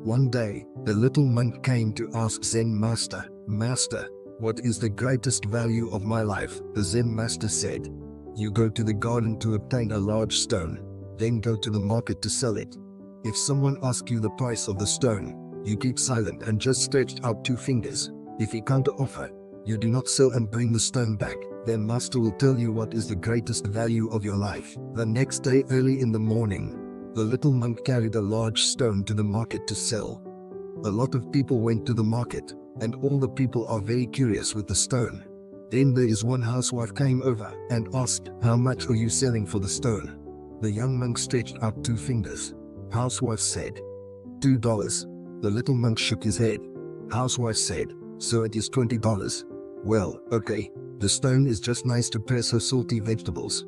One day, the little monk came to ask Zen master, "Master, what is the greatest value of my life?" The Zen master said, "You go to the garden to obtain a large stone, then go to the market to sell it. If someone asks you the price of the stone, you keep silent and just stretch out 2 fingers. If he counter offer, you do not sell and bring the stone back. Then master will tell you what is the greatest value of your life." The next day early in the morning, the little monk carried a large stone to the market to sell. A lot of people went to the market, and all the people are very curious with the stone. Then there is one housewife came over and asked, "How much are you selling for the stone?" The young monk stretched out 2 fingers. Housewife said, $2. The little monk shook his head. Housewife said, "So it is $20. Well, okay. The stone is just nice to press her salty vegetables."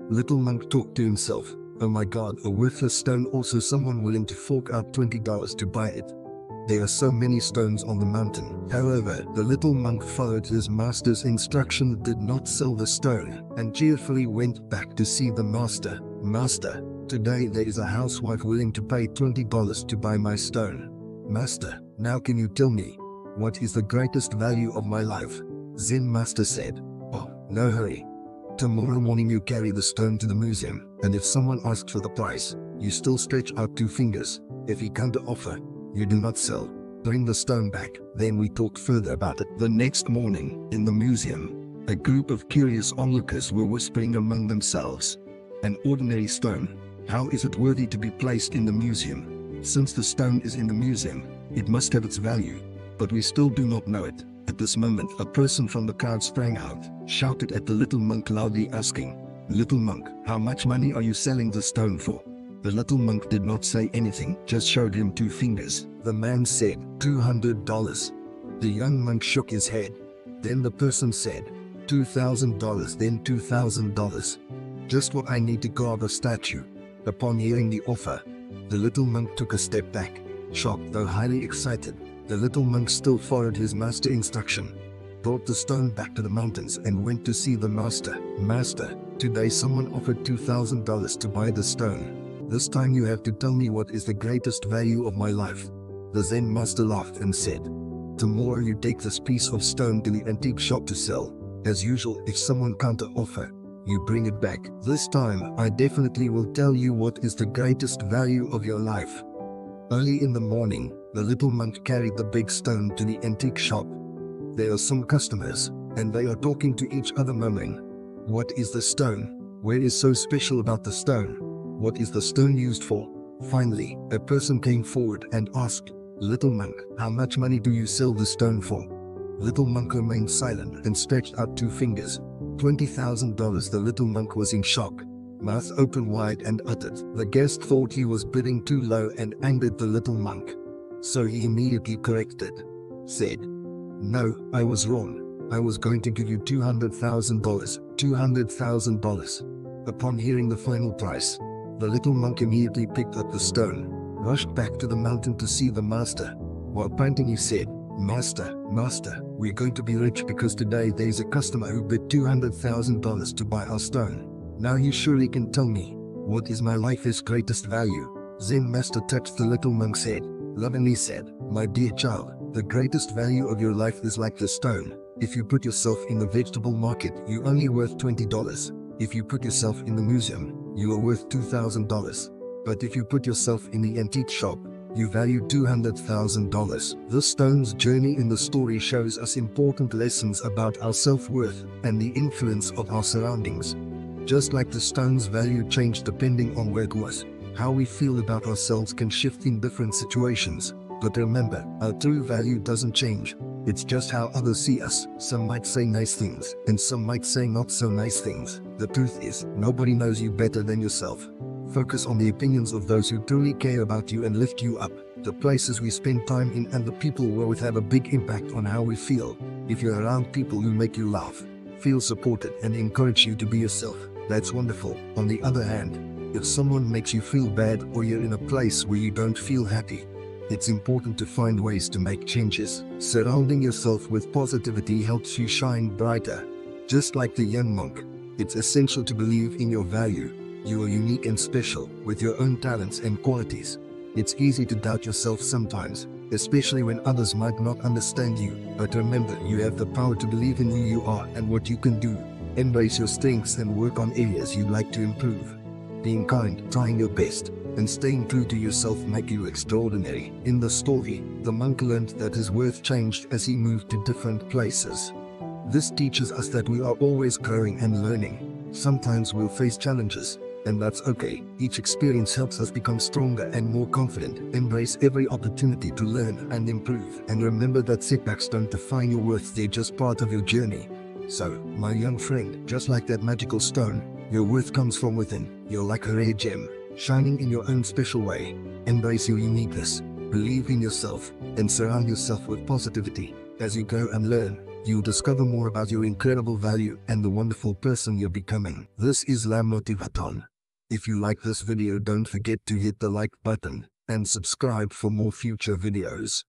Little monk talked to himself, "Oh my God, a worthless stone, also someone willing to fork out $20 to buy it. There are so many stones on the mountain." However, the little monk followed his master's instruction, did not sell the stone, and cheerfully went back to see the master. "Master, today there is a housewife willing to pay $20 to buy my stone. Master, now can you tell me, what is the greatest value of my life?" Zen master said, "Oh, no hurry. Tomorrow morning you carry the stone to the museum, and if someone asks for the price, you still stretch out 2 fingers. If he counter offer, you do not sell. Bring the stone back, then we talk further about it." The next morning, in the museum, a group of curious onlookers were whispering among themselves. "An ordinary stone. How is it worthy to be placed in the museum? Since the stone is in the museum, it must have its value. But we still do not know it." At this moment, a person from the crowd sprang out, shouted at the little monk loudly asking, "Little monk, how much money are you selling the stone for?" The little monk did not say anything, just showed him 2 fingers. The man said, $200. The young monk shook his head. Then the person said, $2,000, then $2,000. Just what I need to carve a statue. Upon hearing the offer, the little monk took a step back, shocked though highly excited. The little monk still followed his master's instruction, brought the stone back to the mountains and went to see the master. "Master, today someone offered $2,000 to buy the stone. This time you have to tell me what is the greatest value of my life." The Zen master laughed and said, "Tomorrow you take this piece of stone to the antique shop to sell. As usual, if someone counter offer, you bring it back. This time I definitely will tell you what is the greatest value of your life." Early in the morning, the little monk carried the big stone to the antique shop. There are some customers, and they are talking to each other murmuring, "What is the stone? Where is so special about the stone? What is the stone used for?" Finally, a person came forward and asked, "Little monk, how much money do you sell the stone for?" Little monk remained silent and stretched out 2 fingers. $20,000. The little monk was in shock, mouth open wide, and uttered. The guest thought he was bidding too low and angered the little monk. So he immediately corrected, said, "No, I was wrong. I was going to give you $200,000. $200,000. Upon hearing the final price, the little monk immediately picked up the stone, rushed back to the mountain to see the master. While panting he said, Master, we're going to be rich because today there is a customer who bid $200,000 to buy our stone. Now you surely can tell me, what is my life's greatest value?" Zen master touched the little monk's head, lovingly said, "My dear child, the greatest value of your life is like the stone. If you put yourself in the vegetable market, you only worth $20. If you put yourself in the museum, you are worth $2,000. But if you put yourself in the antique shop, you value $200,000. This stone's journey in the story shows us important lessons about our self-worth and the influence of our surroundings. Just like the stone's value changed depending on where it was, how we feel about ourselves can shift in different situations. But remember, our true value doesn't change. It's just how others see us. Some might say nice things, and some might say not so nice things. The truth is, nobody knows you better than yourself. Focus on the opinions of those who truly care about you and lift you up. The places we spend time in and the people we're with have a big impact on how we feel. If you're around people who make you laugh, feel supported, and encourage you to be yourself, that's wonderful. On the other hand, if someone makes you feel bad or you're in a place where you don't feel happy, it's important to find ways to make changes. Surrounding yourself with positivity helps you shine brighter. Just like the young monk, it's essential to believe in your value. You are unique and special, with your own talents and qualities. It's easy to doubt yourself sometimes, especially when others might not understand you. But remember, you have the power to believe in who you are and what you can do. Embrace your strengths and work on areas you'd like to improve. Being kind, trying your best, and staying true to yourself make you extraordinary. In the story, the monk learned that his worth changed as he moved to different places. This teaches us that we are always growing and learning. Sometimes we'll face challenges, and that's okay. Each experience helps us become stronger and more confident. Embrace every opportunity to learn and improve. And remember that setbacks don't define your worth, they're just part of your journey. So, my young friend, just like that magical stone, your worth comes from within. You're like a rare gem, shining in your own special way. Embrace your uniqueness, believe in yourself, and surround yourself with positivity. As you go and learn, you'll discover more about your incredible value and the wonderful person you're becoming. This is La Motivaton. If you like this video, don't forget to hit the like button and subscribe for more future videos.